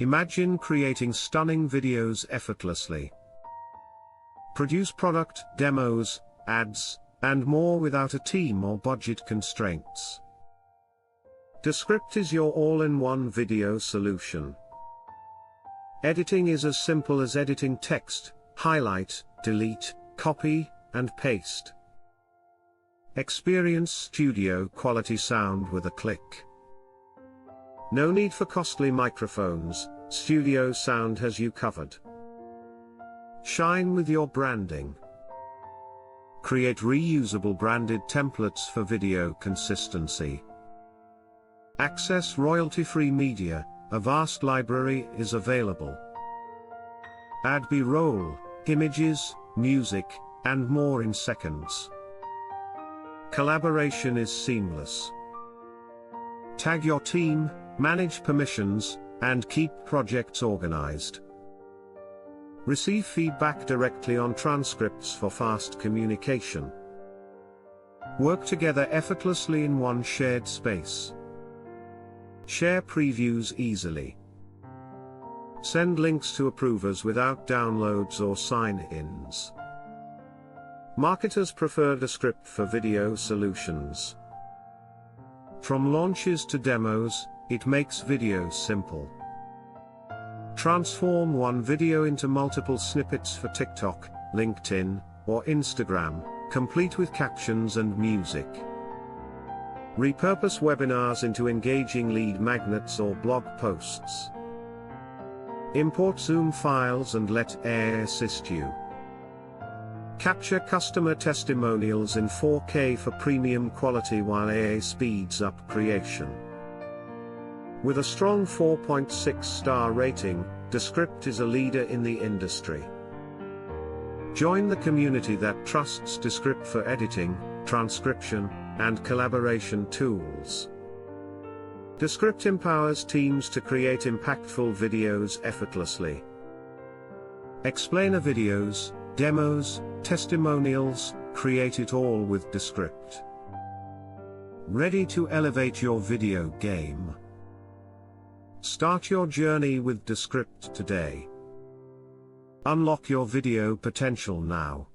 Imagine creating stunning videos effortlessly. Produce product, demos, ads, and more without a team or budget constraints. Descript is your all-in-one video solution. Editing is as simple as editing text, highlight, delete, copy, and paste. Experience studio-quality sound with a click. No need for costly microphones, studio sound has you covered. Shine with your branding. Create reusable branded templates for video consistency. Access royalty-free media, a vast library is available. Add B-roll, images, music, and more in seconds. Collaboration is seamless. Tag your team, manage permissions, and keep projects organized. Receive feedback directly on transcripts for fast communication. Work together effortlessly in one shared space. Share previews easily. Send links to approvers without downloads or sign-ins. Marketers prefer Descript for video solutions. From launches to demos, it makes videos simple. Transform one video into multiple snippets for TikTok, LinkedIn, or Instagram, complete with captions and music. Repurpose webinars into engaging lead magnets or blog posts. Import Zoom files and let AI assist you. Capture customer testimonials in 4K for premium quality while AI speeds up creation. With a strong 4.6-star rating, Descript is a leader in the industry. Join the community that trusts Descript for editing, transcription, and collaboration tools. Descript empowers teams to create impactful videos effortlessly. Explainer videos, demos, testimonials, create it all with Descript. Ready to elevate your video game? Start your journey with Descript today. Unlock your video potential now.